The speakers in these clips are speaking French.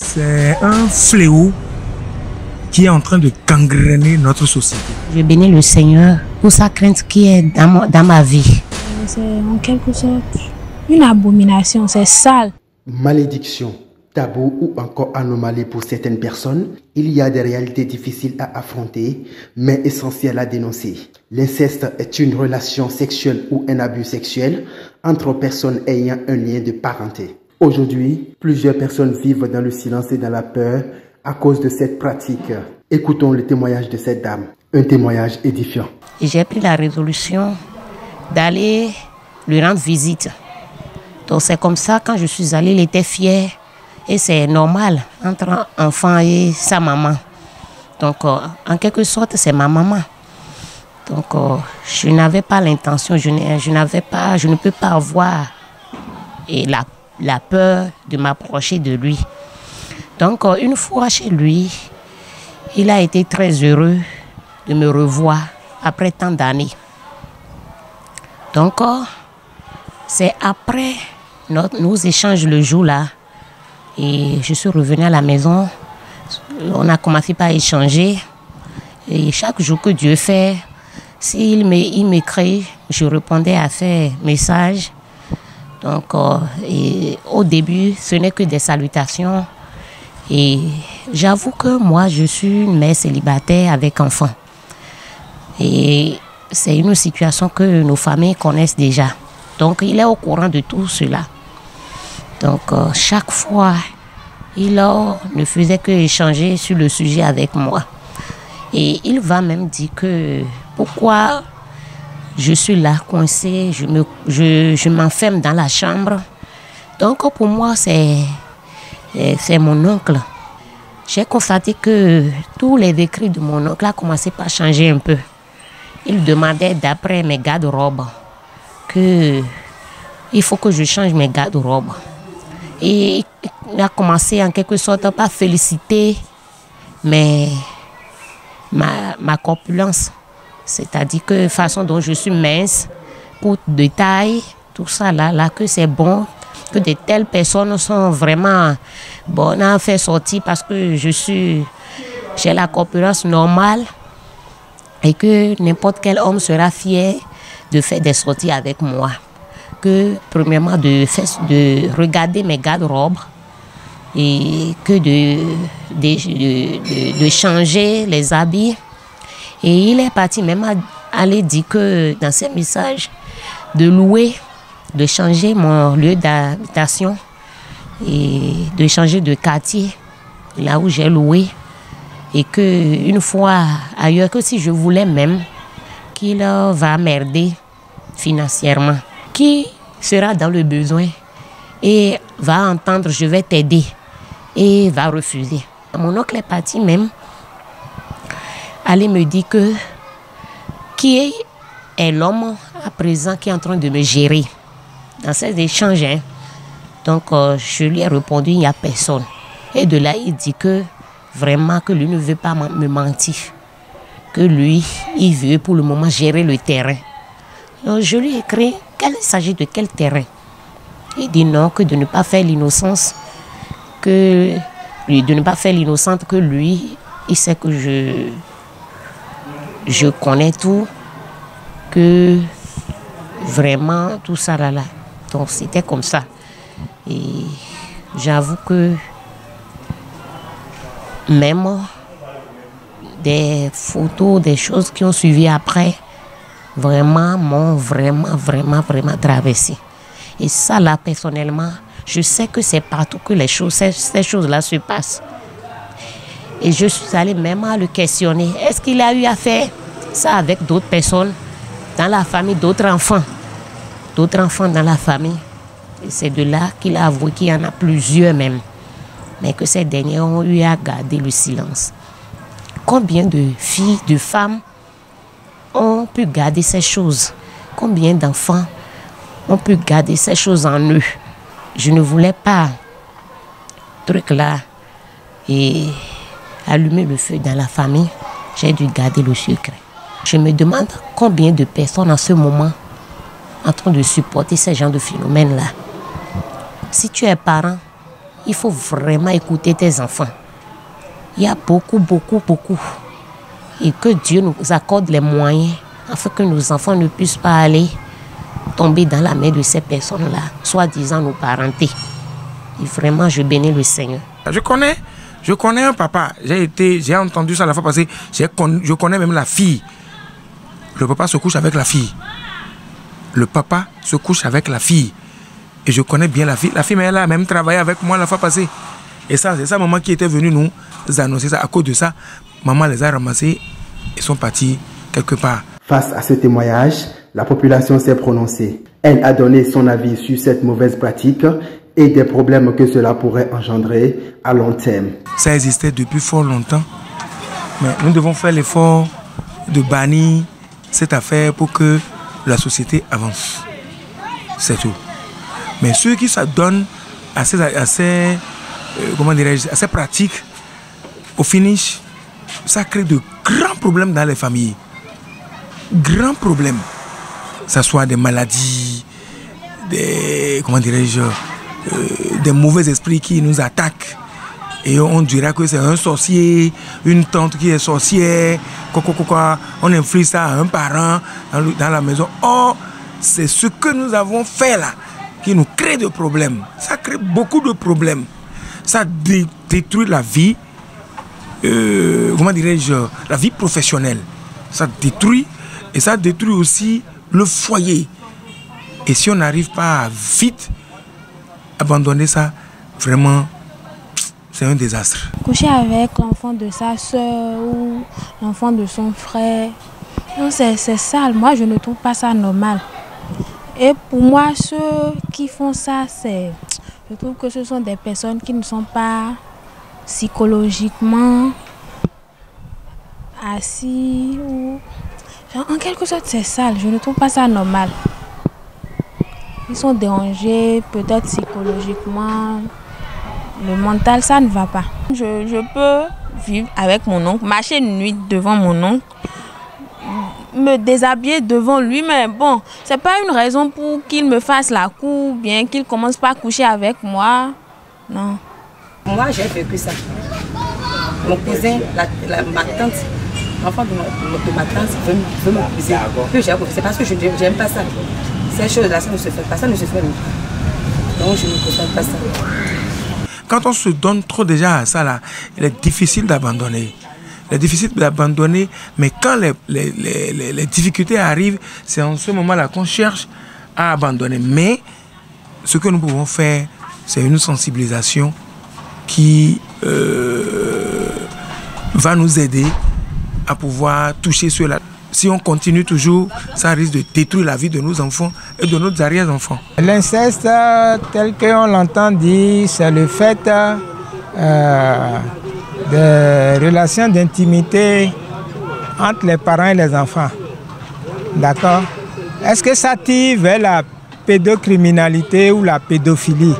C'est un fléau qui est en train de gangréner notre société. Je bénis le Seigneur pour sa crainte qui est dans ma vie. C'est en quelque sorte une abomination, c'est sale. Malédiction, tabou ou encore anomalie pour certaines personnes, il y a des réalités difficiles à affronter, mais essentielles à dénoncer. L'inceste est une relation sexuelle ou un abus sexuel entre personnes ayant un lien de parenté. Aujourd'hui, plusieurs personnes vivent dans le silence et dans la peur à cause de cette pratique. Écoutons le témoignage de cette dame, un témoignage édifiant. J'ai pris la résolution d'aller lui rendre visite. Donc c'est comme ça, quand je suis allée, il était fier. Et c'est normal entre un enfant et sa maman. Donc en quelque sorte, c'est ma maman. Donc je n'avais pas l'intention, je ne peux pas avoir la peur de m'approcher de lui. Donc une fois chez lui, il a été très heureux de me revoir après tant d'années. Donc c'est après nos échanges le jour-là, et je suis revenue à la maison, on a commencé par échanger, et chaque jour que Dieu fait, s'il m'écrit, je répondais à ses messages. Donc au début, ce n'est que des salutations, et j'avoue que moi, je suis une mère célibataire avec enfant. Et c'est une situation que nos familles connaissent déjà. Donc il est au courant de tout cela. Donc chaque fois, il ne faisait que échanger sur le sujet avec moi. Et il va même dire que pourquoi je suis là coincée, je m'enferme dans la chambre. Donc pour moi, c'est mon oncle. J'ai constaté que tous les écrits de mon oncle a commencé par changer un peu. Il demandait d'après mes garde-robes qu'il faut que je change mes garde-robes. Et il a commencé en quelque sorte par féliciter ma corpulence. C'est-à-dire que la façon dont je suis mince, courte de taille, tout ça là, que c'est bon, que de telles personnes sont vraiment bonnes à faire sortir parce que j'ai la corpulence normale et que n'importe quel homme sera fier de faire des sorties avec moi. Que premièrement de regarder mes garde-robes et que de changer les habits. Et il est parti même à aller dire que dans ses messages de changer mon lieu d'habitation et de changer de quartier là où j'ai loué, et que une fois ailleurs, que si je voulais même qu'il va m'aider financièrement, qui sera dans le besoin et va entendre je vais t'aider et va refuser. Mon oncle est parti même aller me dire que qui est l'homme à présent qui est en train de me gérer dans ces échanges. Donc je lui ai répondu il n'y a personne. Et de là il dit que vraiment que lui ne veut pas me mentir, que lui il veut pour le moment gérer le terrain. Donc je lui ai écrit qu'il s'agit de quel terrain. Il dit non, que de ne pas faire l'innocence, que lui, il sait que je connais tout, que vraiment tout ça là. Donc c'était comme ça. Et j'avoue que même des photos, des choses qui ont suivi après, m'ont vraiment traversé. Et ça là, personnellement, je sais que c'est partout que ces choses-là se passent. Et je suis allée même à le questionner. Est-ce qu'il a eu à faire ça avec d'autres personnes dans la famille, d'autres enfants dans la famille? Et c'est de là qu'il a avoué qu'il y en a plusieurs même, mais que ces derniers ont eu à garder le silence. Combien de filles, de femmes ont pu garder ces choses? Combien d'enfants ont pu garder ces choses en eux? Je ne voulais pas truc là et allumer le feu dans la famille. J'ai dû garder le secret. Je me demande combien de personnes en ce moment en train de supporter ces genres de phénomènes là. Si tu es parent, il faut vraiment écouter tes enfants. Il y a beaucoup. Et que Dieu nous accorde les moyens afin que nos enfants ne puissent pas aller tomber dans la main de ces personnes-là, soi-disant nos parentés. Et vraiment, je bénis le Seigneur. Je connais un papa. J'ai entendu ça la fois passée. Je connais même la fille. Le papa se couche avec la fille. Le papa se couche avec la fille. Et je connais bien la fille. La fille, mais elle a même travaillé avec moi la fois passée. Et ça, c'est sa maman qui était venue nous annoncer ça. À cause de ça, maman les a ramassés et sont partis quelque part. Face à ce témoignage, la population s'est prononcée. Elle a donné son avis sur cette mauvaise pratique et des problèmes que cela pourrait engendrer à long terme. Ça existait depuis fort longtemps. Mais nous devons faire l'effort de bannir cette affaire pour que la société avance. C'est tout. Mais ceux qui s'adonnent à ces pratiques, au finish, ça crée de grands problèmes dans les familles. Grands problèmes. Que ce soit des maladies, des mauvais esprits qui nous attaquent. Et on dirait que c'est un sorcier, une tante qui est sorcière, on inflige ça à un parent dans la maison. Or, c'est ce que nous avons fait là qui nous crée des problèmes. Ça crée beaucoup de problèmes. Ça détruit la vie, la vie professionnelle. Ça détruit et ça détruit aussi le foyer. Et si on n'arrive pas à vite abandonner ça, vraiment, c'est un désastre. Coucher avec l'enfant de sa soeur ou l'enfant de son frère, c'est sale. Moi, je ne trouve pas ça normal. Et pour moi, ceux qui font ça, je trouve que ce sont des personnes qui ne sont pas psychologiquement assis. En quelque sorte, c'est sale. Je ne trouve pas ça normal. Ils sont dérangés, peut-être psychologiquement. Le mental, ça ne va pas. Je peux vivre avec mon oncle, marcher une nuit devant mon oncle, me déshabiller devant lui, mais bon, c'est pas une raison pour qu'il me fasse la cour, bien qu'il commence pas à coucher avec moi. Non. Moi, j'ai vécu ça. Mon cousin, ma tante, l'enfant de ma tante veut m'épouser. C'est parce que je n'aime pas ça. Ces choses-là, ça ne se fait pas, ça ne se fait même pas. Donc je ne constate pas ça. Quand on se donne trop déjà à ça, là, il est difficile d'abandonner. Il est difficile d'abandonner, mais quand les difficultés arrivent, c'est en ce moment-là qu'on cherche à abandonner. Mais ce que nous pouvons faire, c'est une sensibilisation qui va nous aider à pouvoir toucher cela. Si on continue toujours, ça risque de détruire la vie de nos enfants et de nos arrière-enfants. L'inceste, tel qu'on l'entend dire, c'est le fait de relations d'intimité entre les parents et les enfants. D'accord? Est-ce que ça tire vers la pédocriminalité ou la pédophilie?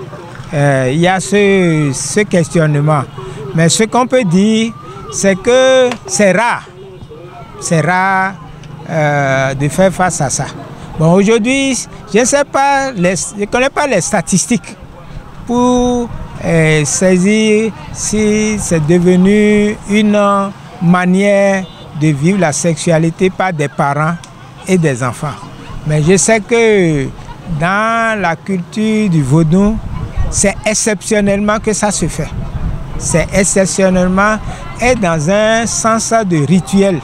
Il y a ce questionnement. Mais ce qu'on peut dire, c'est que c'est rare. C'est rare de faire face à ça. Bon, aujourd'hui, je ne connais pas les statistiques pour saisir si c'est devenu une manière de vivre la sexualité par des parents et des enfants. Mais je sais que dans la culture du vaudou, c'est exceptionnellement que ça se fait. C'est exceptionnellement et dans un sens de rituel.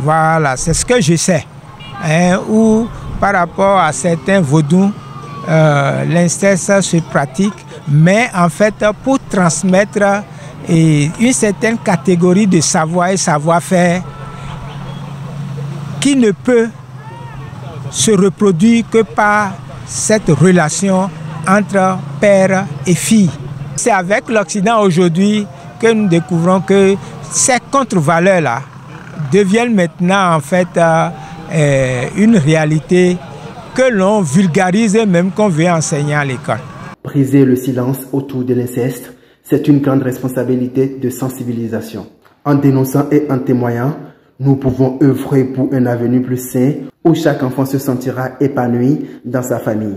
Voilà, c'est ce que je sais. Ou par rapport à certains vaudous, l'inceste se pratique, mais en fait pour transmettre une certaine catégorie de savoir et savoir-faire qui ne peut se reproduire que par cette relation entre père et fille. C'est avec l'Occident aujourd'hui que nous découvrons que ces contre-valeurs-là deviennent maintenant en fait une réalité que l'on vulgarise et même qu'on veut enseigner à l'école. Briser le silence autour de l'inceste, c'est une grande responsabilité de sensibilisation. En dénonçant et en témoignant, nous pouvons œuvrer pour un avenir plus sain où chaque enfant se sentira épanoui dans sa famille.